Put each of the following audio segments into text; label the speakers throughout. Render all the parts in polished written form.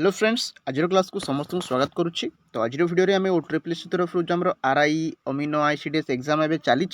Speaker 1: Hello friends आज class को समस्त स्वागत करुच्ची। तो आज वीडियो आम OSSC तरफ आम RI अमीनो ICDS एग्जाम एवं चली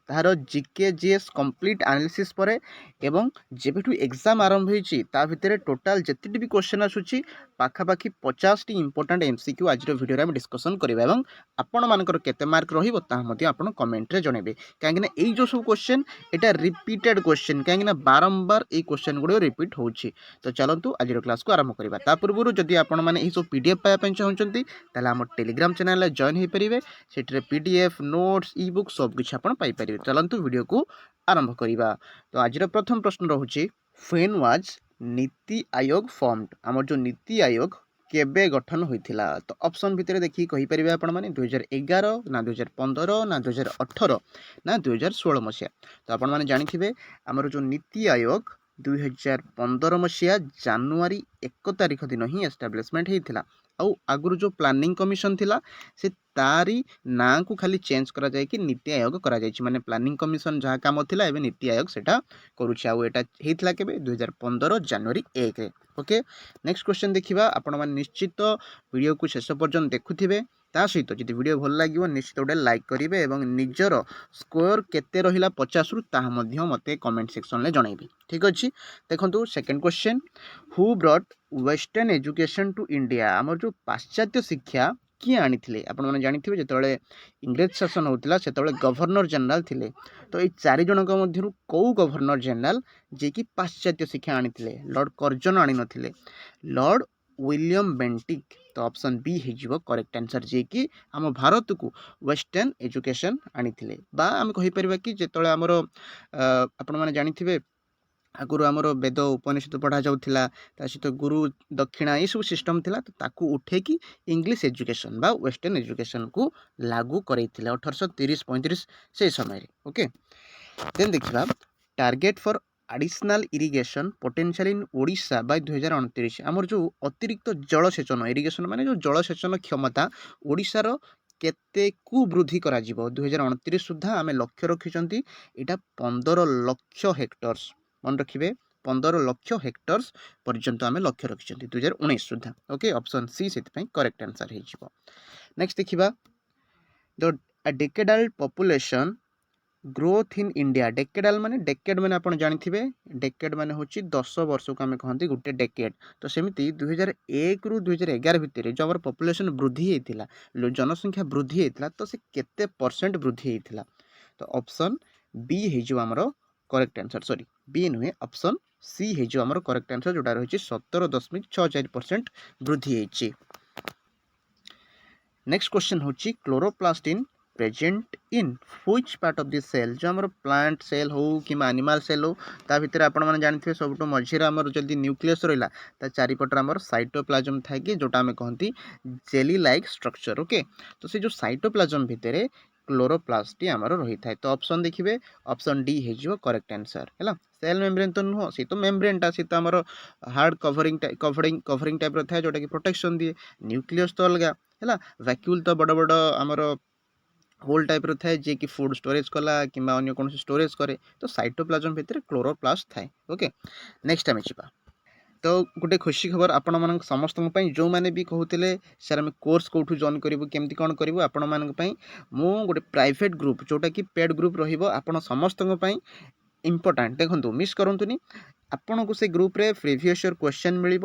Speaker 1: तार जीके जीएस कंप्लीट एनालिसिस पर एवं जेबेठू एग्जाम आरंभ होती भितर टोटाल जिते भी क्वेश्चन आसूची पाखापाखि 50 टी इंपोर्टेंट MCQ आज वीडियो आम डिस्कसन करवा आपण मानकर केते मार्क रहा कमेंट रे जनइबे कहीं जो सब क्वेश्चन यहाँ रिपीटेड क्वेश्चन कहीं बारंबार ये क्वेश्चन गुड़ रिपीट होची। तो चलतु आज क्लास को आरंभ करवा ता पूर्व जदि आपण मैंने सब PDF पाइबा चाहते ताला आम टेलीग्राम चैनल जॉइन हो पारे से PDF नोट्स ई बुक सबकि आपरे। चलतु वीडियो को आरंभ करवा। तो आज प्रथम प्रश्न रोचे when was NITI Aayog formed आमर जो नीति आयोग केबे गठन होइथिला। तो ऑप्शन भितर देखिए कहि परिबे आपण माने 2011 ना 2015 ना 2018 ना 2016 मसिया। तो आपण माने जानिथिबे आमर जो नीति आयोग 2015 मसीहा जानुआरी 1 तारिख दिन ही एस्टाब्लिशमेंट होता। आगुरी जो प्लानिंग कमिशन थिला से तारी ना को खाली चेंज करा जाए कि नीति आयोग करा जाए माने प्लानिंग कमिशन जहाँ काम थिला एबे नीति आयोग सेटा करूछि। आउ एटा हेतिला केबे 2015 जनवरी 1 रे। ओके नेक्स्ट क्वेश्चन देखिबा। आपण माने निश्चित वीडियो को शेष पर्यंत देखुथिबे ता सहित जदि वीडियो भल लागिवो निश्चित गोटे लाइक करेंगे एवं निजर स्कोर केते रहिला 50 रु ताहा मध्य मते कमेंट सेक्शन ले जणाइबे। ठीक अछि देखंतु second question who brought western education to India आमर जो पाश्चात्य शिक्षा किए आनी आपण मैंने जानिथिबे जेतबेले इंग्रेज शासन होतिला सेतबेले गवर्नर जनरल थिले। तो ये 4 जनक मध्यरु कौ गवर्नर जनरल जे कि पाश्चात्य शिक्षा आनी लॉर्ड कर्जन आनी नथिले लॉर्ड विलियम बेंटिक। तो ऑप्शन बी हो करेक्ट आंसर जे कि आम भारत को वेस्टर्न एजुकेशन आनी बा आम कहि परबा कि जेतबेले हमर आपण माने जानिथिबे आगुरी आमर वेद उपनिषद पढ़ा जाऊला सहित गुरु दक्षिणा ये सब सिस्टम थिला। तो ताकू उठेकी इंग्लिश एजुकेशन बा वेस्टर्न एजुकेशन को लागू करैथिले 1830-35 से समय। ओके देन देखिबा target for additional irrigation potential in Odisha by 2029 आमर जो अतिरिक्त जलसेचन इरिगेशन माने जो जलसेचन क्षमता ओडिशार केते को वृद्धि करा जिवो 2029 सुधा आमे लक्ष्य रखिचंती एटा 15 लाख हेक्टर्स मन रखिए 15 लाख हेक्टर्स पर्यंत आम लक्ष्य रखिंट 2019 सुधा। ओके ऑप्शन सी से करेक्ट आंसर हो। नेक्स्ट देखिबा the decadal population growth in India decadal माने डेकेड माने आपण जानिथिबे डेकेड माने होची 10 वर्ष को आम कहते गोटे डेकेड। तो सेमिति 2001 रु 2011 भितर जो आम पॉपुलेशन वृद्धि होता जनसंख्या वृद्धि होता तो से केते परसेंट वृद्धि होता। तो ऑप्शन बी हो आमर करेक्ट आंसर सॉरी बी नुहे ऑप्शन सी हो आमर करेक्ट आंसर जोटा रही 17.64% वृद्धि होती। नेक्स्ट क्वेश्चन होची chloroplast in present in which part of the cell जो आमर प्लांट सेल हो कि एनिमल सेल हो ता भितर आपण माने जानथिबे सबटो मझिरा आमर जल्दी न्यूक्लियस रहिला ता चारिपटर आमर साइटोप्लाज्म थाए कि जोटा आमे कहंती जेली लाइक स्ट्रक्चर। ओके तो से जो साइटोप्लाज्म भितर क्लोरोप्लास्ट आमर रही थाए। तो ऑप्शन देखिए ऑप्शन डी हो करेक्ट आंसर है। सेल मेम्ब्रेन तो नुह सी तो मेम्ब्रेनटा सी तो आमर हार्ड कवरिंग कवरिंग टाइप थाए जोटा कि प्रोटेक्शन दिए न्यूक्लियस तो अलग है वैक्यूल तो बड़ बड़ आमर होल टाइप थाए जे कि फूड स्टोरेज कला कि अन्य कौन स्टोरेज करे। तो साइटोप्लाज्म भितर क्लोरोप्लास्ट थाए। ओके नेक्स्ट आम जा तो गोटे खुशी खबर आपण मान समस्त जो मैंने भी कहते सर आम कोर्स कौटू जॉइन करूँ केमती कौन करूँ आपण मान गोटे प्राइवेट ग्रुप जोटा कि पेड ग्रुप रहा समस्त इंपोर्टाट देखो मिस करूँ आपन को से ग्रुप रे प्रीवियस ईयर क्वेश्चन मिल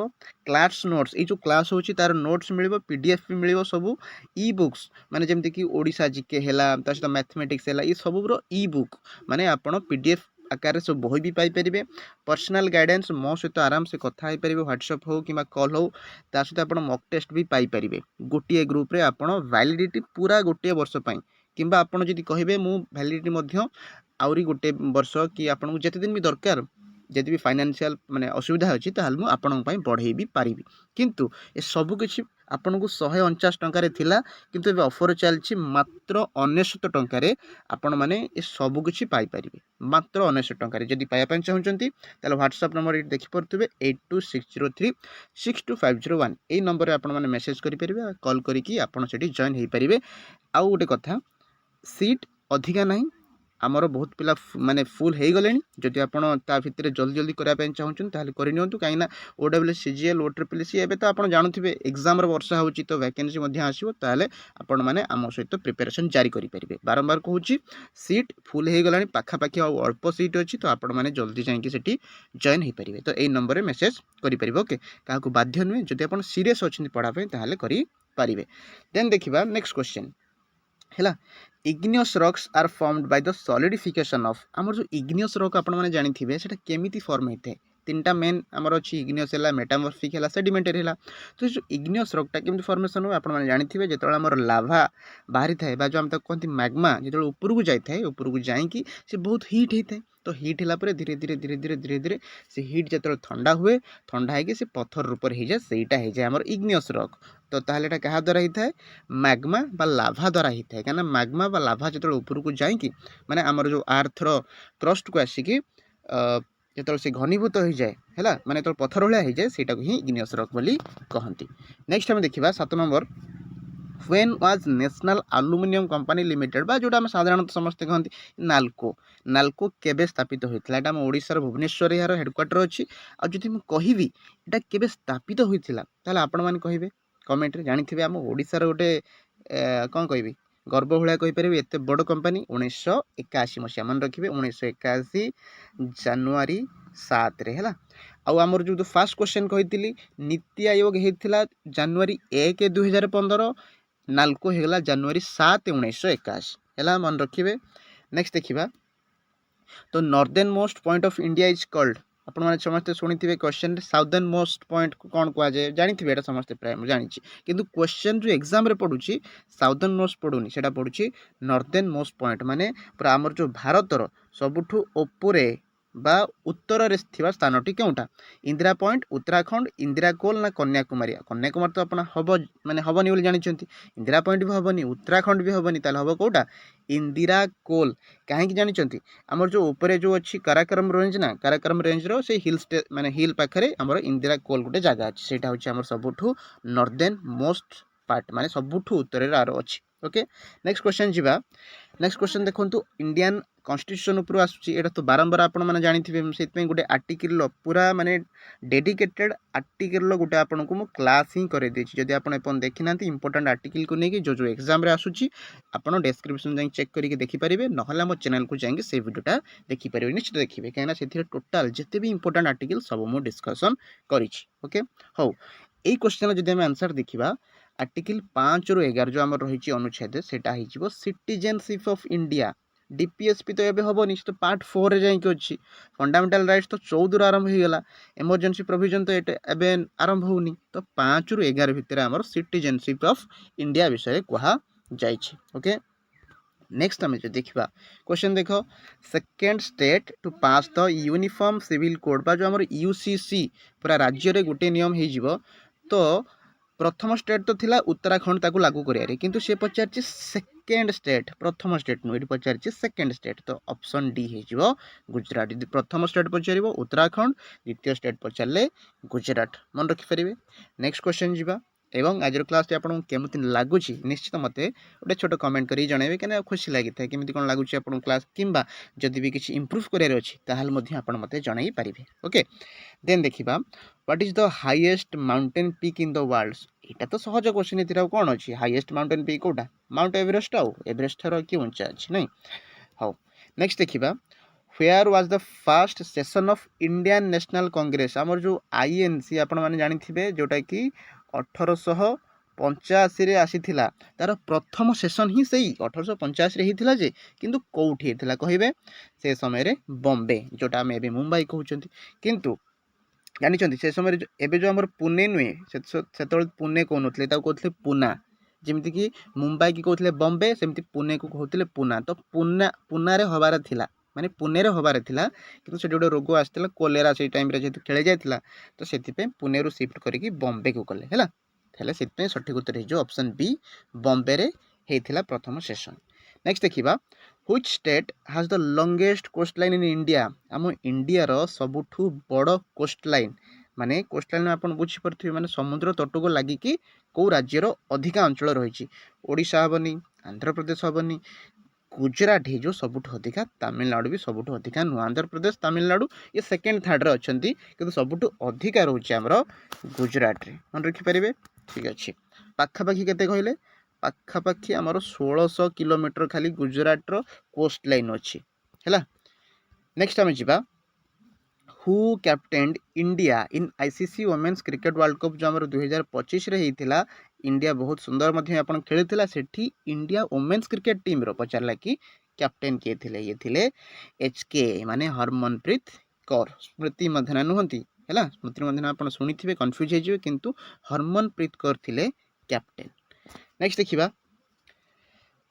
Speaker 1: क्लास नोट्स ये जो क्लास होची तार नोट्स मिल PDF भी मिल सब ई बुक्स माने जमती कि ओडिशा जीके है सहित मैथमेटिक्स है ये सब ई बुक माने आपन PDF आकार सब बही भी पाइपर पर्सनाल गाइडेंस मो सहित आराम से कथा पारे व्हाट्सएप हो कि कॉल हो ता सहित आप मॉक टेस्ट भी पाइपर गोटे ग्रुप रे आपन वैलिडिटी पूरा गोटे वर्ष कि आपड़ जदि कहे मु वैलिडिटी आउरी गोटे वर्ष कि आपको जिते दिन भी दरकार जदि भी फाइनेंशियल माने असुविधा अच्छी ताल मुझे आपण बढ़े भी पारि किंतु ए सबकि आपन को 149 टंकार थिला किंतु ए ऑफर चलछि मात्र 99 टंकार आपण माने ए सबकि पाइपर मात्र 99 टंकार जदि पाइबा चाहूँगी ताल व्हाट्सएप नंबर ये देखिपे 8260362501 यही नंबर आपण मैंने मेसेज करेंगे कॉल करके आपड़ से जॉइन हो पारे। आउ गोटे कथा सीट अधिका नहीं आमर बहुत पिला माने फुल हो गले जदि आप भितर जल्दी जल्दी करने चाहूँ ताहले करनी कहीं OWS CGL OSSC एवं तो आप जानते एग्जाम वर्षा हो तो वैकेंसी आसो ताले आपण मैंने आम सहित प्रिपेरेसन जारी करेंगे बारंबार कहूँ सीट फुल हो गला पाखापाखि अल्प सीट अच्छी तो आपण मैंने जल्दी जाकि जॉइन हो पारे तो यही नंबर में मेसेज करेंगे ओके क्या बाध्य नुहे जदि आप सीरीयस अच्छे पढ़ापी ताहले करें देन देखा नेक्स्ट क्वेश्चन है igneous rocks are formed by the solidification of आमर जो इग्नियस रॉक आपण मैंने जानी से केमिति फॉर्म होता है तीनटा मेन आमर अच्छी इग्नियस है मेटामॉर्फिक है सेडिमेंटरी है तो जो इग्नियस रॉकटा केमती फॉर्मेशन हुए आपने जानी जो आमर लाभा बाहरी थाए जो आम कहते मैग्मा जो ऊपर को जाए ऊपर को जाकि से बहुत हिट होता है तो हिट है धीरे धीरे धीरे धीरे धीरे धीरे से हिट जो ठंडा हुए ठंडा है से पत्थर रूप हो जाए सहीटा हो जाए आमर इग्नियस रॉक तो ताहले क्या द्वारा होता है मैग्मा बा लाभा द्वारा होता है क्या मैग्मा बा लाभा जो ऊपर को जाकि माने आमर जो आर्थर क्रस्ट को आसिकी जो से घनीभूत हो जाए है माने तो पत्थर भाया हो जाए सेटा को ही इग्नियस रॉक बोली कहती नेक्स्ट आम देखा 7 number when was national aluminium company limited बा जोटा साधारणतः समस्ते कहते नाल्को नाल्को केबे स्थापित होता है आम ओडिशार भुवनेश्वर यार हेडक्वार्टर अच्छी आदि मुझे कहि एटा केबे स्थापित होता ताले आपण माने कहिबे कमेंट रे जानिथिबे आम ओडिशार गोटे कौन कहबी गर्व भाया कहीपर एत बड़ कंपनी 1981 मसीहा मन रखिए 1981 जानुआरी 7 रे है आमर जो फास्ट क्वेश्चन कही नीति आयोग होता जानुआरी 1 2015 नाल्को होगा जानुआरी 7 1981 है मन रखिए नेक्स्ट देखा तो northern most point of India is called आपण मैंने समस्ते शुणी क्वेश्चन साउदर्न मोस्ट पॉइंट को कौन कहुए जानी एटा समस्ते प्राय जानी किंतु क्वेश्चन जो एग्जाम रे पढ़ुची साउदर्न मोस्ट पढ़ुनी सेटा पढ़ुची नॉर्दर्न मोस्ट पॉइंट माने पूरा आमर जो भारतर सबुठु ओपरे बा उत्तर रे थिबा स्थानटी केउटा इंदिरा पॉइंट उत्तराखंड इंदिरा कोल ना कन्याकुमारी कन्याकुमारी तो आपण हबो माने हबनी बोली जानि इंदिरा पॉइंट भी हबनी उत्तराखंड भी हबनी ताले हबो कोटा इंदिरा कोल कहीं जानी आमर जो ऊपर जो अच्छी काराकोरम रेंज ना काराकोरम रेंज रो से हिल माने हिल पाखरे आमर इंदिरा कोल गोटे जगह अच्छी सेटा होची आमर सबुठु नॉर्दर्न मोस्ट पार्ट माने सबुठु उत्तर आरो अच्छी ओके नेक्स्ट क्वेश्चन जीवा नेक्स्ट क्वेश्चन देखंतु इंडियन कॉन्स्टिट्यूशन उपर आसुची एटा तो बारंबार आपण माने जानिथिबे सेतपे गोटे आर्टिकल पूरा माने डेडिकेटेड आर्टिकल गोटे आपन को मु क्लास ही करे देछि जदि आपण अपन देखि नांती इंपोर्टेंट आर्टिकल को नेकी जो एग्जाम रे आसुची आपण डिस्क्रिप्शन जाई चेक करके देखि परिबे नहला मो चैनल को जाएंगे से वीडियोटा देखि परिबे निश्चित देखिबे कहना सेथिरे टोटल जते भी इंपोर्टेंट आर्टिकल सब मु डिस्कशन करिछि ओके हो एई क्वेश्चन जदि हम आंसर देखिबा आर्टिकल 5 रु 11 जो आमर रही अनुच्छेद सेटा हिजिबो सिटीजनशिप ऑफ इंडिया डीपीएसपी तो एबे हबनी तो पार्ट 4 रे जाई अछि फंडामेंटल राइट्स तो 14 आरंभ हो गला इमरजेंसी प्रोविजन तो एबे आरंभ होनी तो 5 रु 11 भितर आमर सिटीजनशिप ऑफ इंडिया विषय कहा जाई छी ओके नेक्स्ट आम जो देखा क्वेश्चन देख second state to pass the uniform civil code बा जो आमर यूसीसी पूरा राज्य रे गोटे नियम हो तो प्रथम स्टेट तो थिला उत्तराखंड ताकू लागू करियारे किंतु से पचारछि सेकेंड स्टेट प्रथम स्टेट नु एठी पचारछि सेकेंड स्टेट तो ऑप्शन डी हे जिवो गुजरात यदि प्रथम स्टेट पचारिबो उत्तराखंड द्वितीय स्टेट पचारले गुजरात मन रखि परिबे नेक्स्ट क्वेश्चन जिबा एवं आज क्लास आपको केमती लगुच निश्चित मत गोटे छोट कमेंट कर जनइबे क्या खुशी लगी था केमी कौन लगुच आप क्लास किंबा जदि भी किसी इम्प्रूव करार अच्छी ताल आप जनई पारे ओके देन देखा what is the highest mountain peak in the world यहाँ तो सहज क्वेश्चन ये कौन अच्छी हाईएस्ट माउंटेन पीक कौटा माउंट एवरेस्ट आउ एवरेस्ट कि उंचा अच्छी नहीं हाँ नेक्स्ट देखा where was the first session of Indian national Congress आमर जो आईएनसी आपण मैंने जानी जोटा कि 1885 आसी तार प्रथम सेशन ही सही 1885 होता जे किंतु कौटी होता कहे से समय बॉम्बे जोटा आम ए मुंबई कहते किंतु जानी से समय एवं जो आम पुणे नुहे से पुणे कहून कहते पुना जमीक कि मुंबई की कहते बॉम्बे सेमती पुणे को कहते पुना तो पुना हबार थिला माने पुणे हबार थिला किंतु से गोटे रोग आसाला कोलेरा से टाइम जेहतु खेल जाता तो से पुणे रू शिफ्ट करके बॉम्बे को कले है से सठिक उत्तर हो ऑप्शन बी बॉम्बे रे होता प्रथम सेशन नेक्स्ट देखा which state has the longest coastline in India आम इंडिया रो सबुठु बड़ कोस्ट लाइन माने कोस्ट लाइन आप बुझीपे माने समुद्र तट को लगिकी कौ राज्यर अधिका अंचल रही ओडिशा हेनी आंध्र प्रदेश हेनी गुजरात ही जो सबुठ अधिका तमिलनाडु भी सबुठ अधिका नुह आंध्र प्रदेश तमिलनाडु ये सेकेंड थर्ड रे अच्छी कि सबुठ अधिका रोचे आमर गुजरात रे मन रखिपारे ठीक अच्छे पाखापाखि केते कहले पाखापाखि आमर 1600 किलोमीटर खाली गुजरात रो कोस्ट लाइन अच्छी है। नेक्स्ट आम जा who captained India in ICC women's cricket world cup जो आम 2025 रे होता इंडिया बहुत सुंदर खेली सेठी इंडिया वोमेन्स क्रिकेट टीम रो पचारा कि कैप्टेन किए थे ये थे HK माने हरमनप्रीत कौर स्मृति मधना नुहति है स्मृति मधना आप शुणी थे कन्फ्यूज हो किंतु हरमनप्रीत कौर थे कैप्टेन। नेक्स्ट देखा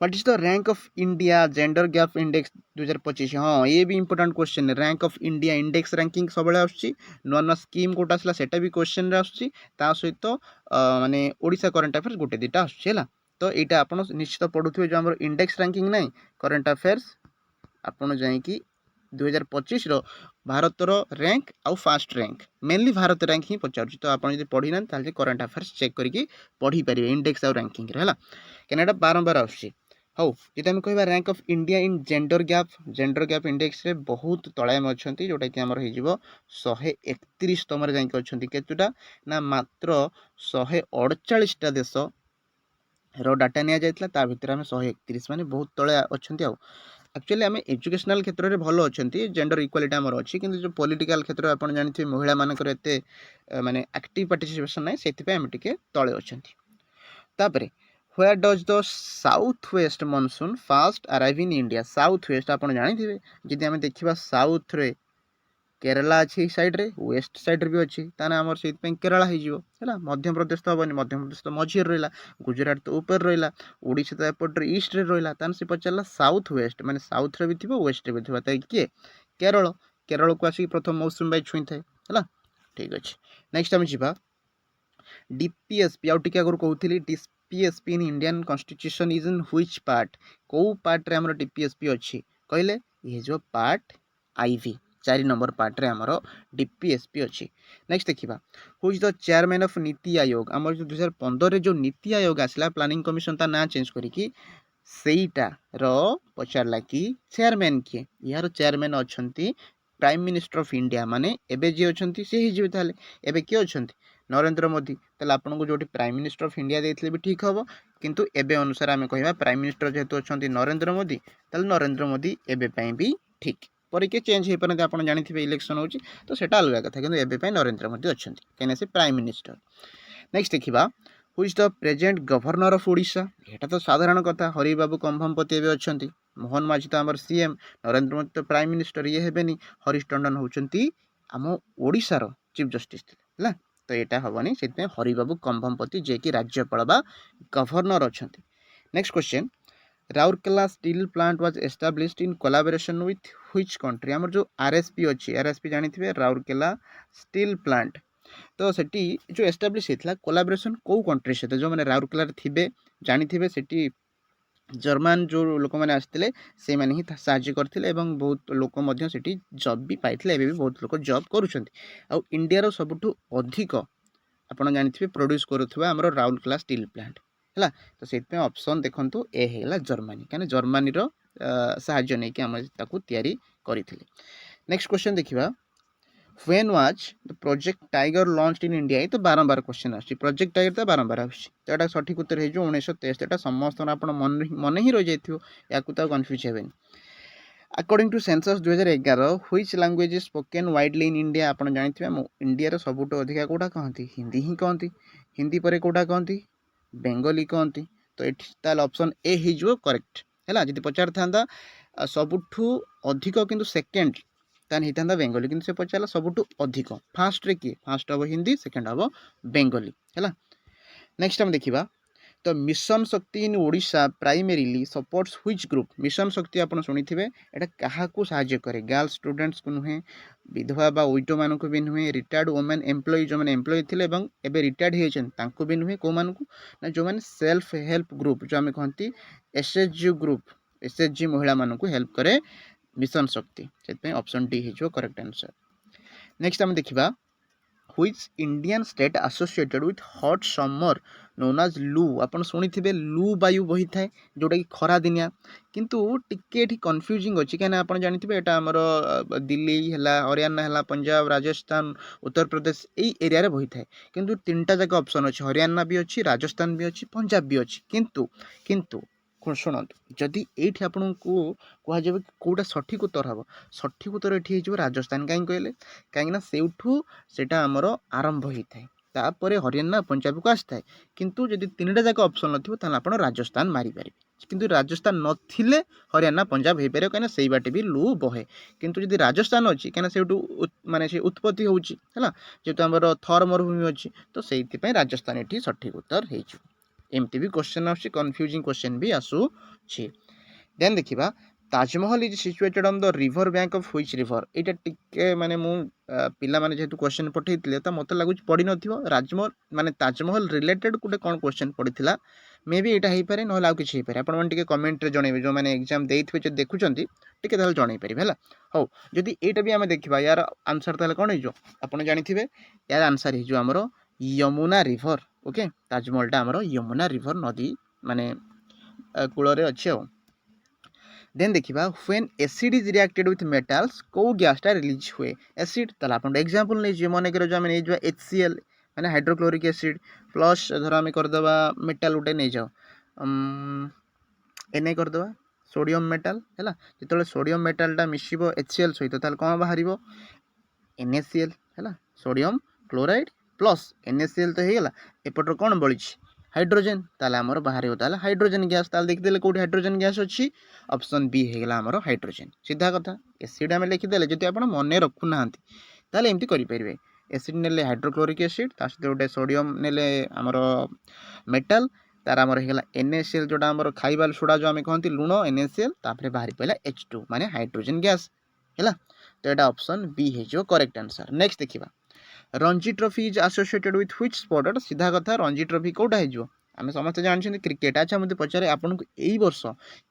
Speaker 1: what is the rank of India gender gap index 2025 हाँ ये भी important question rank of India index ranking सब नुआ नुआ स्कीम कोटा आसला सेटा भी क्वेश्चन सहित माने ओडिशा करंट अफेयर्स गोटे दुटा आसला तो यहाँ आप निश्चित पढ़ुवे जो आम इंडेक्स रैंकिंग ना करंट अफेयर्स आपड़ जाकि 2025 रो भारतर रैंक आउ फास्ट रैंक मेनली भारत रैंक ही पचार तो आप पढ़ी ना करंट अफेयर्स चेक करके पढ़ी पारे इंडेक्स आउ रैंकिंग है क्या बारंबार आसूँ हाँ जी आम कह rank of India in gender gap index रे बहुत तले आम अच्छा जोटा कि आमर हो 131 तमर जाकि अच्छा केतुटा ना मात्र 148टा देश रो डाटा नि जाता भितर आम 131 माने बहुत तले अच्छा एक्चुअली आम एजुकेशनल क्षेत्र में भल अच्छा जेंडर इक्वालिटी आमर अच्छी कि जो पॉलिटिकल क्षेत्र में आप जानते हैं महिला मानकर एत माने एक्टिव पार्टिसिपेशन ना से आम टे तले अच्छा तापर where does the south west monsoon first arrive in India south west आप जानी जदि आम देखा साउथ रे केरला अच्छी साइड रे वेस्ट साइड रे भी अच्छी ताने आमर से केरला है मध्य प्रदेश तो हेनी मध्य प्रदेश तो मझे रहा गुजरात तो ऊपर रहा ओडिशा तो एपटे ईस्ट रे रहा ताने से पचारा साउथ वेस्ट माने साउथ रे भी थी वेस्ट रे भी थी किए केरल केरल को आसिक प्रथम मौसुमी बायु छुई थाए है ठीक अच्छे। नेक्स्ट आम जा DPSP आउ टिके आगुरी कहूली DPSP in Indian constitution is in which part कौ पार्ट रे हमर DPSP अच्छी कहले ये जो पार्ट IV 4 नंबर पार्ट रे हमर DPSP अच्छी। नेक्स्ट देखा who is the chairman of NITI Aayog आमर जो 2015 रे जो नीति आयोग आसला प्लानिंग कमिशन ता ना चेंज करिकी सेईटा रो पचारला कि चेयरमैन किए यार चेयरमैन अच्छी प्राइम मिनिस्टर ऑफ इंडिया माने एबे जी अच्छी सी ही एबे किए अच्छी नरेंद्र मोदी ताले आपको जो प्राइम मिनिस्टर ऑफ इंडिया देते भी ठीक हम किंतु एबे अनुसार आम कह प्राइम मिनिस्टर जेहेतु अच्छा नरेंद्र मोदी ताले नरेंद्र मोदी एबे भी ठीक पर किए चेंज हो पारे आप जानते इलेक्शन हो तो सेटा अलग कथा कि एबे नरेंद्र मोदी अच्छा कहीं से प्राइम मिनिस्टर। नेक्स्ट देखा who is the present governor of Odisha यहाँ तो साधारण कथा हरिबाबू कंभमपति एवं अच्छा मोहन माझी तो आम CM नरेंद्र मोदी तो प्राइम मिनिस्टर ये हेनी हरीश टंडन होती आम ओडिशार चीफ जस्टिस है तो यहाँ हेनी से हरिबाबू कंभमपति जे कि राज्यपाल बा गवर्नर अच्छा। Next question Rourkela steel plant was established in collaboration with which country आमर जो RSP अच्छी RSP जानी थे राउरकेला स्टील प्लांट तो सेठी जो एस्टाब्लिश होता कोलाबोरेशन कौ कंट्री सहित जो मैंने राउरकेला थे जानी थे सेठी जर्मान जो लोक मैंने आसते से मैंने ही साहाଯ୍य करते बहुत लोक जॉब भी पाई भी बहुत लोग जॉब करुँच इंडिया सबुठ अधिक आपड़ जानते प्रोड्यूस करुवा आम राउरकेला स्टील प्लांट है तो से ऑप्शन देखो ए है जर्मनी क्या जर्मनी साहाଯ୍य नहीं कि आम तैयारी करते। नेक्स्ट क्वेश्चन देखा when was the project tiger launched in India ये तो बारंबार क्वेश्चन आसी प्रोजेक्ट टाइगर तो बारंबार आसी तो यहाँ सठिक उत्तर हो 1963 समस्त मन ही रही जाइए या तो कन्फ्यूज हे। According to census 2011 which language is spoken widely in India आप जानते हैं इंडिया सबुठ अधिका कौटा कहती हिंदी ही कहती हिंदी पर कौटा कहती बेंगली कहती तो ये ऑप्शन ए हो करेक्ट है जी पचार था सबुठ अधिक किंतु सेकेंड तान होता बेंगली किंतु से पचारा सबुठ अधिक फास्ट रे किए फास्ट हम हिंदी सेकेंड हम बेंगली है। नेक्स्ट हम देखा तो mission Shakti in Odisha primarily supports which group mission Shakti आप शुणी थे यहाँ क्या साहाଯ୍य करे गर्ल्स स्टूडेंट्स को नुहे विधवा बा ओइटो मान को भी नुहे रिटायर्ड वुमेन एम्प्लॉय जो मैंने एम्प्लॉय थे एवं रिटायर्ड होती भी नुहे कौ मानू ना जो मैंने सेल्फ हेल्प ग्रुप जो आम कहती SHG ग्रुप SHG महिला मान को हेल्प करे मिशन शक्ति से ऑप्शन डी हो करेक्ट आंसर। नेक्स्ट आम देखा which Indian state associated with hot summer known as लू आपन शुणिथिबे लू वायु बही थाए जोटा कि खरा दिनिया किंतु टिके एठी कन्फ्यूजिंग अछि काना आपन जानिथिबे एटा हमर दिल्ली हला हरियाणा हला पंजाब राजस्थान उत्तर प्रदेश एई एरिया रे बही थाए किंतु तीनटा जाक ऑप्शन अछि हरियाणा भी अछि राजस्थान भी अछि पंजाब भी अछि किंतु शुणନ୍ତୁ जदि एठी आपनकू कह जेबे कोटा सठिक उत्तर हबो सठिक उत्तर एठी हे जो राजस्थान काई कहले काई ना सेउठू सेटा हमर आरंभ होई थाए तापर हरियाणा पंजाब को आसता है किंतु जदि तीनटा जाक ऑप्शन नथिबो ताले आपण राजस्थान मारी पारिबे किंतु राजस्थान नथिले हरियाणा पंजाब हे पारे कना सेई बाटे भी लू बहे किंतु जदि राजस्थान अछि कना सेउठू माने से उत्पत्ति होउची हला जेतु हमर थर मरुभूमि अछि तो सेइति पय राजस्थान एठी सठिक उत्तर हे छु एमती भी क्वेश्चन आछि कंफ्यूजिंग क्वेश्चन भी आसु छी देन देखिबा Taj Mahal is situated on the river bank of which river एटा टिके माने मु पिला माने जेतु क्वेश्चन पठेइतिले त मते लागु पढि नथिबो राजमहल माने ताजमहल रिलेटेड कुटे कोन क्वेश्चन पढिथिला मे बी एटा हेइ पारे न लाउ किछि हेइ पारे आपण मन टिके कमेंट रे जणेबे जो माने एग्जाम देइथिबे जे देखुचंती टिके ताल जणै परिबे हला हो जदि एटा भी हमें देखिबा यार आंसर ताले कोन हेजो आपण जानिथिबे यार आंसर हेजो हमरो यमुना रिवर ओके ताजमहल टा हमरो यमुना रिवर नदी माने कूल रे अछि हो देन देखिबा when acid is reacted with metals को गैस टा रिलीज हुए एसिड तला आपण एग्जांपल नै जे माने करे जो हमें नै जो HCl माने हाइड्रोक्लोरिक एसिड प्लस धर हमें कर दबा मेटल उटे नै जाओ Na कर दबा सोडियम मेटल हैला जेतले सोडियम मेटल टा मिसिबो HCl सहित ताल कोन बाहरिबो NaCl हैला सोडियम क्लोराइड प्लस NaCl तो हेगला एपटर कोन बळिछि हाइड्रोजन ताले हमर बाहर होता है हाइड्रोजन गैस ताले देखिदेले कोठी हाइड्रोजन गैस अछि ऑप्शन बी हेगला हमर हाइड्रोजन सीधा कथा एसिड हमें लिखिदेले जति आपण मने रखु नाहंती ताले एमती करि परिबे एसिड नेले हाइड्रोक्लोरिक एसिड ता सते गोटे सोडियम नेले हमर मेटल तार हमर हेगला NaCl जोटा हमर खाइबाल सोडा जो हमें कहंती लुण NaCl तापरे बाहरी पइला H2 माने हाइड्रोजन गैस हैला तो एटा ऑप्शन बी हे जो करेक्ट आंसर नेक्स्ट देखिबा Ranji trophy is associated with which sport सीधा कथा रणजी ट्रॉफी कोटा हे जो आमे समस्त जानछन क्रिकेट अच्छा मते पचारे आपन को एई वर्ष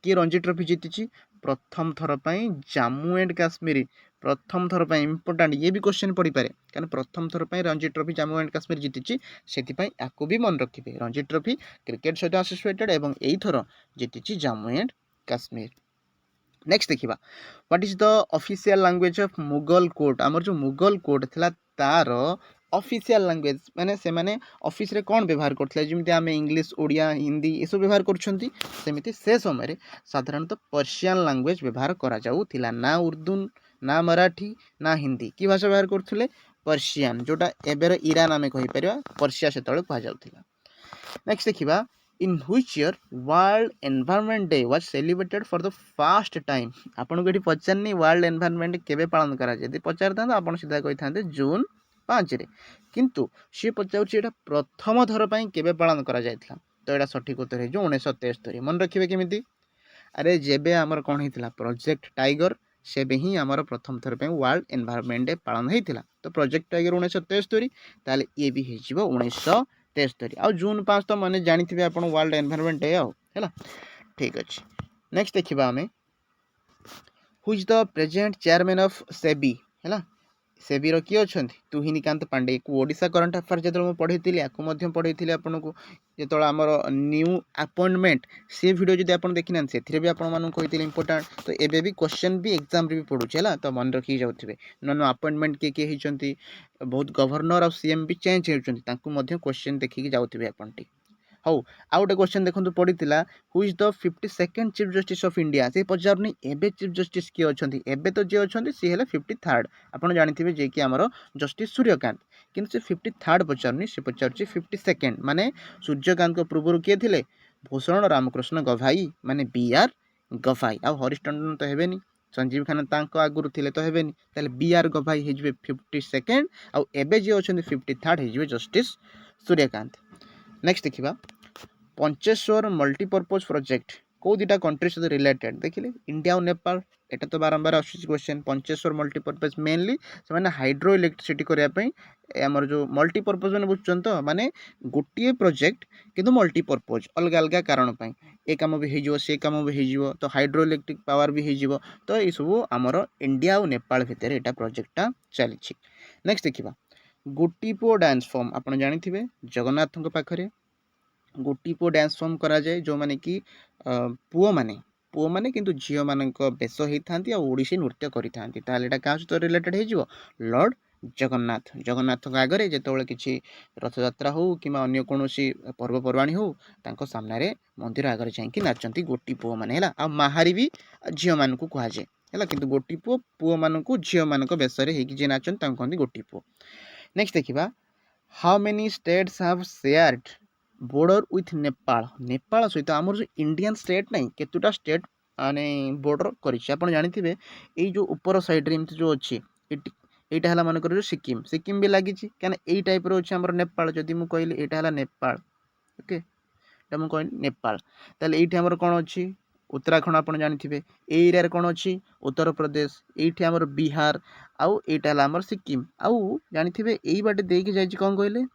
Speaker 1: के रणजी ट्रॉफी जीतिची प्रथम थर पई जम्मू एंड काश्मीर प्रथम थर पई इंपोर्टेंट ये भी क्वेश्चन पड़ी पारे कारण प्रथम थर पई रणजी ट्रॉफी जम्मू एंड काश्मीर जीतिची सेति पई आकु भी मन रखिबे रणजी ट्रॉफी क्रिकेट सहित एसोसिएटेड एवं एई थर जीतिची जम्मू एंड काश्मीर नेक्स्ट देखिबा what is the official language of Mughal court हमर जो मुगल कोर्ट थिला तार ऑफिशियल लैंग्वेज माने से माने ऑफिस रे कोन व्यवहार करथले जेमिति आमे इंग्लिश ओडिया हिंदी एसो व्यवहार करछंती सेमिति से समय रे साधारणतः पर्शियन लैंग्वेज व्यवहार करा जाऊ थिला ना उर्दू ना मराठी ना हिंदी की भाषा व्यवहार करथले पर्शियन जोटा एबेर ईरान आमे कहि परिबा पर्शिया से तळे कहा जाउथिला नेक्स्ट देखिबा in which year world environment day was celebrated for the first time आपन को एठी पचारनी वर्ल्ड एनवायरनमेंट केबे पालन करा जदि पचारता आपन सीधा कहि थांते जून 5 रे किंतु से पचाउछि एटा प्रथम थर पई केबे पालन करा जायथिला तो एटा सठिक उत्तर हे जो 1973 मन रखिबे केमिति अरे जेबे हमर कोन हितला प्रोजेक्ट टाइगर सेबे ही हमर प्रथम थर पई वर्ल्ड एनवायरनमेंट डे पालन हेतिला तो प्रोजेक्ट टाइगर 1973 ताले ये भी हे जिवो 1973 आ जून 5 तो माने जानिथिबे आपण वर्ल्ड एनवायरनमेंट डे हैला ठीक अछि नेक्स्ट देखिबा हमें who is the present chairman of SEBI हैला सेबी रो किए अछंती तुहिनीकांत पांडे को ओडिसा करंट अफेयर जेतल म पढैतिली आकु मध्यम पढैतिली आपन को जेतल हमर न्यू अपॉइंटमेंट से वीडियो जदि आपन देखिनान सेथिरे भी आपन मानु कहितिली इंपोर्टेंट तो एबे भी क्वेश्चन भी एग्जाम रे भी पडुछ हैला तो मन रखि जाउथिबे नो अपॉइंटमेंट के हिचंती बहुत गवर्नर और सीएम भी चेंज हेउचंती तांकु मध्य क्वेश्चन देखि जाउथिबे आपन टी हौ आ गोटे क्वेश्चन देखंतु पडितिला who is the 52nd chief justice of India से पचारनी एबे चीफ जस्टिस के अछंती एबे तो जे अछंती सी हेले 53rd आपण जानिथिबे जे कि हमरो जस्टिस सूर्यकांत किंतु से 53rd पचारनी से पचारची 52nd माने सूर्यकांत को पूर्वरु के थिले भूषण रामकृष्ण गभाई माने बीआर गभाई आ हरीश टंडन तो हेबेनी संजीव खान तांको आगुरु थिले तो हेबेनी ताले बीआर गभाई हे जिवे 52nd आ एबे जे अछंती 53rd हे जिवे जस्टिस सूर्यकांत नेक्स्ट देखिबा पंचेश्वर मल्टीपर्पज प्रोजेक्ट को दिटा कंट्री सहित रिलेटेड देखिले इंडिया और नेपाल एटा तो बारंबार आसी क्वेश्चन पंचेश्वर मल्टीपर्पज मेनली से माने हाइड्रो इलेक्ट्रिसिटी करिया पई हमर जो मल्टीपर्पज माने बुझछन तो माने गोटिए प्रोजेक्ट किंतु मल्टीपर्पज अलग अलग कारण पई ए काम भी हे जिवो से काम भी हे जिवो तो हाइड्रो इलेक्ट्रिक पावर भी हे जिवो तो ए सब हमर इंडिया और नेपाल भितर एटा प्रोजेक्टटा चलीछि नेक्स्ट देखिबा गोटीपो डांस फॉर्म आपण जानिथिबे जगन्नाथଙ୍କ पाखरे गोटी पुओ डांस फॉर्म करा जाए जो माने कि पुओ माने किंतु झियो मानक बेश होता ओडिसी नृत्य करिथांती ताले एटा का सहित रिलेटेड हो लॉर्ड जगन्नाथ जगन्नाथ आगे जिते किसी रथयात्रा हो कि अन्य कौन पर्वपर्वाणी हो तांको सामने मंदिर आगे जाकि नाचती गोटी पुओ मैंने आ माहारी भी झील मान कहुए है कि गोटी पुओ मानक झील मान बेश जी नाचती कहते गोटी पुओ। नेक्स्ट देखा how many states have shared border with Nepal Nepal सहित आमर जो इंडियन स्टेट नहीं केतुटा स्टेट माने बॉर्डर कर जानी ये जो ऊपर साइड रे जो अच्छी এইটা হল মনে করো সিকিম সিকিম भी लगी क्या यही टाइप अच्छे आम नेपाल जदि मुझे कहली यहाँ है नेपाल ओके এটা ମୁଁ କହିଲି नेपाल ତାହେଲେ ଏଇଠି ଆମର କ'ଣ ଅଛି उत्तराखंड ଆପଣ ଜାଣିଥିବେ এই ଏରିଆରେ କ'ଣ ଅଛି उत्तरप्रदेश ଏଇଠି ଆମର ବିହାର ଆଉ ଏଇଟା ହେଲା ଆମର ସିକିମ୍ ଆଉ ଜାଣିଥିବେ ଏଇ ବାଟେ ଦେଇକି ଯାଇଛି କ'ଣ କହିଲେ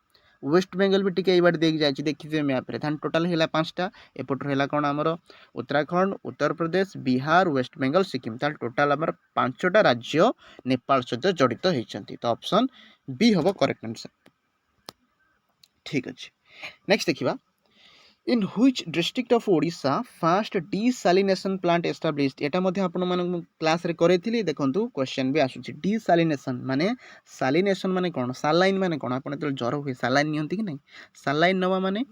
Speaker 1: वेस्ट बेंगल भी टिके एई बाटे देख जाए देखिए मैप रे थान टोटल है 5टा एपटर है कौन आमर उत्तराखंड उत्तर प्रदेश बिहार वेस्ट बेंगल सिक्किम ताल टोटाल आमर 5टा राज्य नेपाल सहित जड़ित होती तो ऑप्शन बी हम करेक्ट आंसर ठीक अच्छे। नेक्स्ट देखिए in which district of Odisha first desalination plant established एटा मध्ये आपण मन क्लास रे करेथिली देखंतु क्वेश्चन भी आसुची डिसालिनेशन माने सालिनेशन माने कोन सालाइन माने कोन आपण त जर हुए सालाइन नियंती कि नहीं सालाइन नवा माने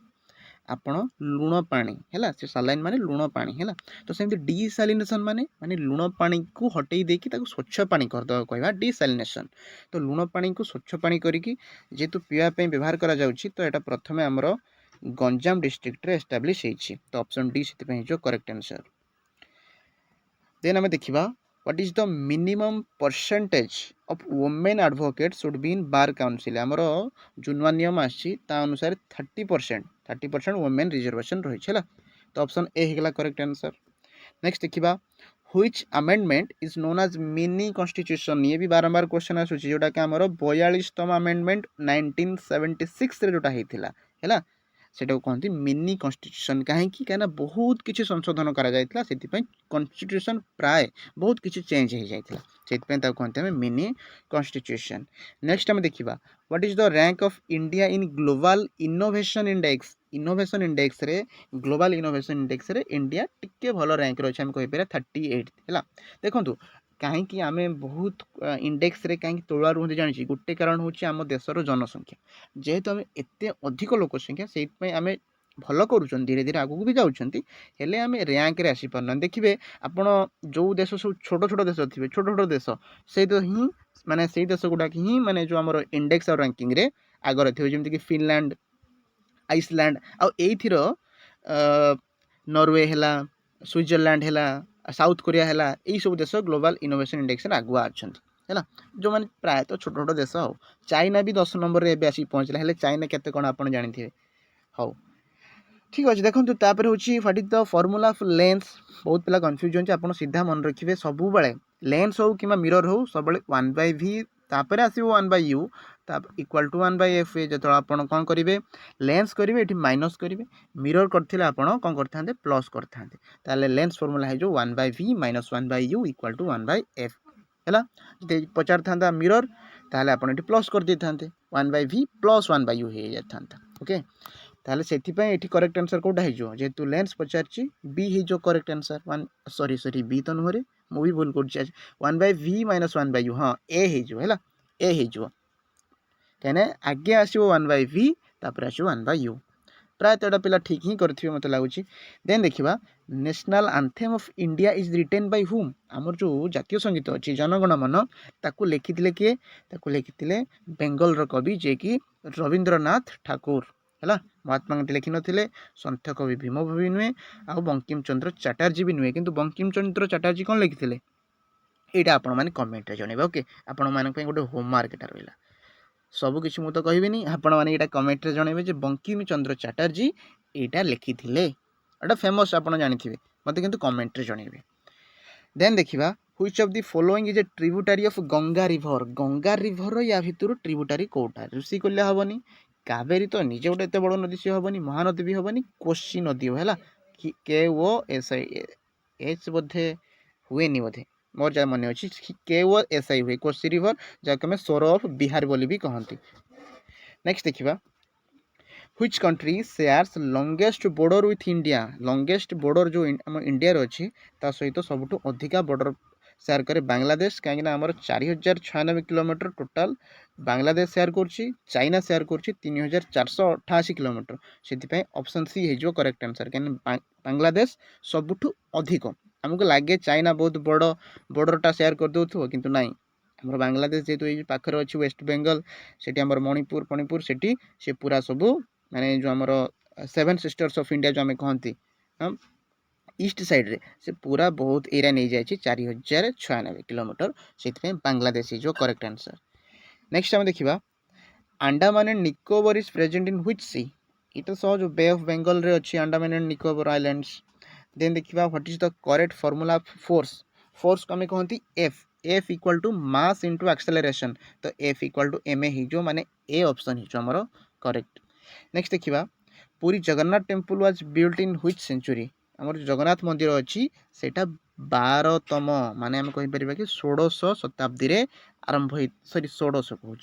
Speaker 1: आपण लुण पानी हैला से सालाइन माने लुण पानी हैला तो सेमति डिसालिनेशन माने माने लुण पानी को हटेई देकी ताको स्वच्छ पानी कर दो कहबा डिसालिनेशन तो लुण पानी को स्वच्छ पानी करिकी जेतु पिया पे व्यवहार करा जाउची तो एटा प्रथमे हमरो गंजाम डिस्ट्रिक्ट रे एस्टाब्लिश होइछि तो ऑप्शन डी से जो करेक्ट आंसर। देन हमें देखिबा what is the minimum percentage of women advocate should be in bar council हमरो जो नुआ नियम आछि ता अनुसार 30% वुमेन रिजर्वेशन रही है तो ऑप्शन ए हेगला करेक्ट आंसर। नेक्स्ट देखिबा which amendment is known as mini constitution ये भी बारंबार क्वेश्चन आसुछि जोटा कि हमरो 42तम अमेंडमेंट 1976 रे जोटा हेतिला हैला सेटा कहते मिनी कॉन्स्टिट्यूशन कहीं बहुत किसी संशोधन करा से कॉन्स्टिट्यूशन प्राय बहुत किसी चेंज हो जाता से कहते हैं मिनी कॉन्स्टिट्यूशन। नेक्स्ट आम देखा what is the rank of India in global innovation index रे ग्लोबल इनोवेशन इंडेक्स रे इंडिया टिके भल रैंक रे आम कहीपर 38 है देखो कहीं आम बहुत इंडेक्स रे कहीं तलुआ रुहति जानी गोटे कारण हूँ आम देशर जनसंख्या जेहेतु आम एत अधिक लोक संख्या से आम भल कर धीरे धीरे आगू भी जाऊँच हेले आम रैंक रे आसी पारना देखिए आपण जो देश सब छोट छोट देश थे छोट छोट देश से ही माने से देश गुड़ाक ही माने जो आम इंडेक्स और रैंकिंग रे आगे थे जमीक फिनलैंड आइसलैंड आईर नॉर्वे है स्विट्जरलैंड है साउथ कोरिया है यही सब देश ग्लोबल इनोवेशन इंडेक्स आगुआ अच्छा है जो मैंने प्रायतः छोट छोट देश हो चाइना भी 10 नंबर रे आसी पहुँचला है चाइना केते कौन आप जानते हाँ ठीक अच्छे देखो तापर हूँ what is the formula of lens बहुत पिला कन्फ्यूज होती आप सीधा मन रखिए सब लेंस हो कि मिरर हो सब 1/v तापर आसो 1/u इक्वाल टू 1/f जो आप कौन करेंगे लेंस करेंगे ये माइनस करेंगे मिरर करते आप कौन करते प्लस करते लेंस फॉर्मूला है जो 1/v minus 1/u equal to 1/f है पचार था मिरर ताले आप प्लस कर दे था 1/v प्लस 1/u हो जाता ओके ताले से करेक्ट आंसर कौटा हो जेहेतु लेंस पचार बी हो करेक्ट आंसर सॉरी बी तो नुहरे मुझे भूल कर 1/v माइनस 1/u हाँ ए है ए हो कहीं आगे आसो 1/v तापर आसो 1/u प्रायतः एटा पिला ठीक ही करथिबे मते लागुची। देन देखिबा national anthem of India is written by whom आमर जो जातीय संगीत अछि जनगण मन ताकू लिखिथिले के ताकू लिखिथिले बेंगल रो कवि जे कि रविंद्रनाथ ठाकुर है महात्मा गांधी लिखि नथिले संत कवि भीम भोई नुहे आ बंकिम चंद्र चटर्जी भी नुहे किंतु बंकिम चंद्र चटर्जी कौन लिखिथिले एटा आपण माने कमेंट रे जणेबे ओके आपण माने पे गोटे होमवर्क एटा रहिला सबकि मुझे कहबी आपण मैंने यहाँ कमेंट रे जनइबे जे बंकिम चंद्र चटर्जी यहाँ लिखी एटा फेमस आप जानी मत कि कमेंट रे जनइबे। देन देखा which of the following is a tributary of Ganga river या भितर ट्रिब्यूटारी कोटा ऋषि कले हेनी कावेरी तो निजे गोटे एत बड़ नदी सी हेनी महानदी भी हेनी कोशी नदी है के ओ एस आई एच बोधे हुए बोधे मोर जहाँ मन अच्छी के ओ एस आई हुए कोशी रिवर जहाँ सोर ऑफ बिहार बोली भी कहती। नेक्स्ट देखा Which country shares longest border with India? longest border जो आम इंडिया अच्छी ता सहित सबुठ अधिका border शेयर करे बांग्लादेश कहीं आमर 4096 किलोमीटर टोटाल बांग्लादेश शेयर कर चाइना शेयर कर 3488 किलोमीटर से ऑप्शन सी हो करेक्ट आंसर कहीं बांग्लादेश सबुठ अधिक आमको लगे चाइना बहुत बड़ बॉर्डरटा शेयर कर दो किंतु नाई आम बांग्लादेश जेहेतु ये पाखर अच्छी वेस्ट बेंगल से मणिपुर फणिपुर से पूरा सबू माने जो आमर 7 सिस्टर्स ऑफ इंडिया जो आम कहती ईस्ट साइड रे से पूरा बहुत एरिया नहीं जाए 4096 किलोमीटर से बांग्लादेश जो करेक्ट आंसर। नेक्स्ट आम देखा Andaman and Nicobar is present in which sea ये सहज बे ऑफ बेंगल रे अच्छी Andaman and Nicobar islands. Then देखा what is the correct formula of force force को आम कहती F F equal to mass into acceleration तो F equal to M A हो माने ए ऑप्शन हो आमर करेक्ट। नेक्स्ट देखा Puri Jagannath temple was built in which century आमर जगन्नाथ मंदिर अच्छी सेटा 12तम माने आम कहीपर कि 16 शताब्दी रे आरंभ सॉरी 16 कहूँ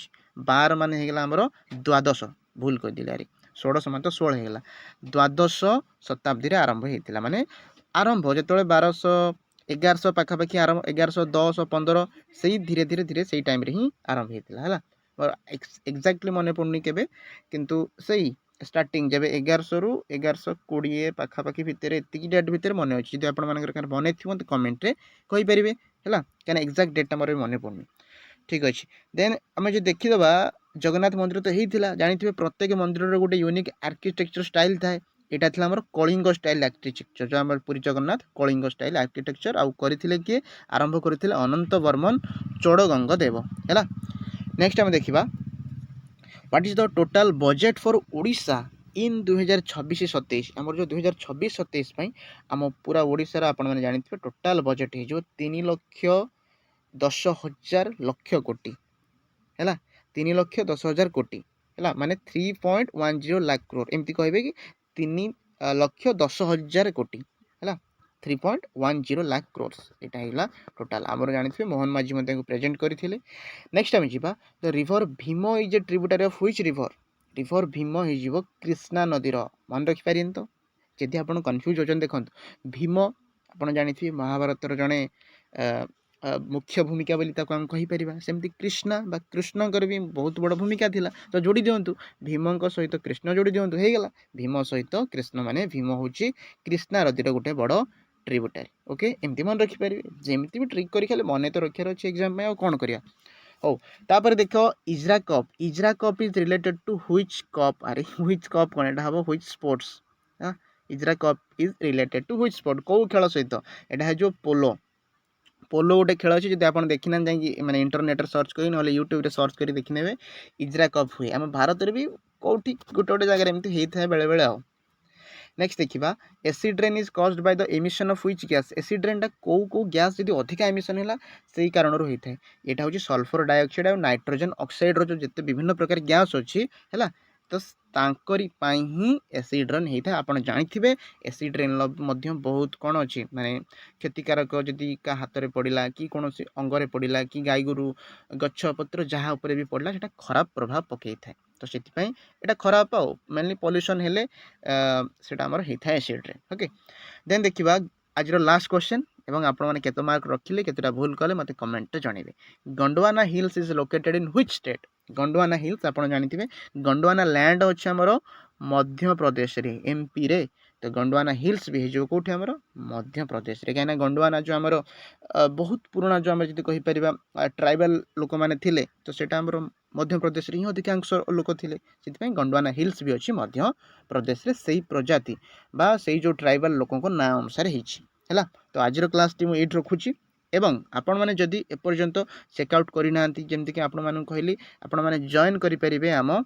Speaker 1: 12 माने होगा आमर द्वादश भूल करदे यार 16 मान तो 16 होगा द्वादश शताब्दी रे आरंभ होता माने आरंभ जो 1100 पाखापाखि आरंभ 1110 15 से धीरे धीरे धीरे से टाइम रे ही आरंभ होता है एक्जाक्टली मन पड़नी के किंतु सही स्टार्टिंग जब 1100 रु 1120 पाखापाखि भितर एति डेट भितर मन अच्छी जो आप मन थी तो कमेंट रे कहीपर है कहीं एक्जाक्ट डेटा मोर मन पड़नी ठीक अच्छे। देन आम जो देखीदे जगन्नाथ मंदिर तो होता जानते प्रत्येक मंदिर गोटे यूनिक आर्किटेक्चर स्टाइल थाए यहाँ थी आम कलिंग स्टाइल आर्किटेक्चर जो आम पुरी जगन्नाथ कलिंग स्टाइल आर्किटेक्चर आउ करथिले किए आरंभ करथिले अनंत वर्मन चोड़गंग देव है। नेक्स्ट आम देखा what is the total budget for Odisha in 2026-27 आमर जो 2026-27 आम पूरा ओडिशार आपने जानते टोटाल बजेट हो 3,10,000 लक्ष कोटी है 3,10,000 कोटी है माने 3.10 लाख करोड़ एमती कहे कि 3,10,000 कोटी है 3.10 लाख करोड़ यहाँ टोटाल आमर जानते मोहन माझी प्रेजेंट करते। नेक्स्ट आम जा the river Bhim is a tributary of which river river Bhim हो कृष्णा नदीर मन रखिपारे तो जदि आप कन्फ्यूज होते देखो भीम आप जानते महाभारतर जड़े मुख्य भूमिका बोली आम कहीपर सेमती कृष्णा बा कृष्णकर भी बहुत बड़ भूमिका थिला तो जोड़ी दिंतु भीम सहित कृष्ण जोड़ी दिंतु हो गला भीम सहित कृष्ण माने भीम हूँ कृष्णा नदीर गोटे बड़ ट्रिब्यूटरी ओके एमती मन रखिपारे जमी भी ट्रिक कर मन तो रखार अच्छे एग्जाम में कौन करिया हो तापर देख Ezra cup is related to which cup अरे व्हिच कप कौन एटा हम which sports Ezra cup is related to which sport कौ खेल सहित एटा जो पोलो पोलो गोटे खेल अच्छे जब आप देखना जाए मैंने इंटरनेट सर्च कर ना यूट्यूब रे सर्च कर देखने इज्रा कप हुए आम भारत में भी कौटी गोटे गोटे जगह एमती होता है बेले बेले आओ। नेक्स्ट देखा acid rain is caused by the emission of which gas acid रेनटा कौ गैस जब अधिका एमिशन है से कारण होता है यहाँ हूँ सल्फर डाइऑक्साइड और नाइट्रोजन ऑक्साइड जो जिते विभिन्न प्रकार गैस अच्छी है तो तांकरी ही एसिड रेन होता है आप जानते एसिड रेन बहुत कौन अच्छी माने क्षतिकारक जदि का हाथ में पड़ा कि कौन अंगरे पड़ा कि गाई गोरु गछ पत्र जहाँ उपर भी पड़ा से खराब प्रभाव पकई था तो से खराब आउ मेनली पॉल्यूशन हेले सेटा हमर होता है एसिड रेन ओके। देन देखा आज लास्ट क्वेश्चन एवं आपण केते मार्क रखिले केतेटा भूल कले मते कमेंट जानवे Gondwana hills is located in which state Gondwana hills आप जानते गंडवाना लैंड अच्छे आमर मध्य प्रदेश रे एमपी रे तो गंडवाना हिल्स भी हो कौटे आमर मध्य प्रदेश रे कहीं गंडवाना जो आमर बहुत पुराना जो आम जी कहीपर ट्राइबल लोक मैंने थिले तो सेटा आमर मध्य प्रदेश रे ही अधिकांश लोक थिले से गंडवाना हिल्स भी अच्छी मध्य प्रदेश रे सही प्रजाति बा सही जो ट्राइबल लोकों को ना अनुसार है। तो आज क्लास टी मुझे रखुची एवं आपण मैंने जदि एपर्यंत चेकआउट करना जमीक आपण मानक कहली आपण मैंने जॉइन करेंगे आम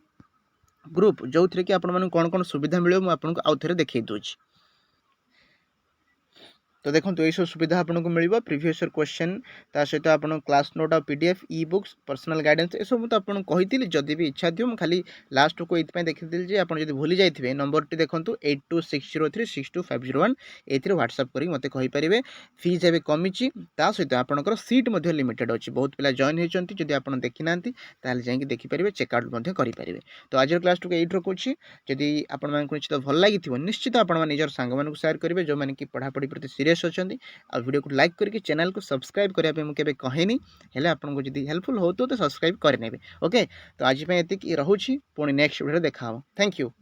Speaker 1: ग्रुप जो थी कि आपण कौन कौन सुविधा मिले मुझे आपको आउ थे देखई दूँ। तो देखो यही सब सुविधा आपको मिल प्रिवियस ईयर क्वेश्चन ता सहित आप क्लास नोट और PDF e books personal guidance ये सब तो आपको कही जदि भी इच्छा थी खाली लास्ट को ये देखी आप भूली जाइए नंबर टी देखो 8260362501 ए व्हाट्सअप कर मत कहींपारे फीज एवं कमी सहित आपंकर सीट लिमिटेड अच्छी बहुत पिला जॉइन होती जब आप देखी ना जाकि देखिपारे चेकआउट करेंगे तो आज क्लास टू ये रखुच्छी जदि आपण निश्चित भल लगी निश्चित आप निजर सांग मानक सेयार करेंगे जो मैंने कि पढ़ापढ़ी प्रति सीरीयस अच्छा आ वीडियो को लाइक करके चैनल को सब्सक्राइब करने मुझे कहनी हेल्ले आपको जब हेल्पफुल हो तो सब्सक्राइब करेंगे ओके तो आज ये रोचे पुणी नेक्स्ट वीडियो देखा थैंक यू।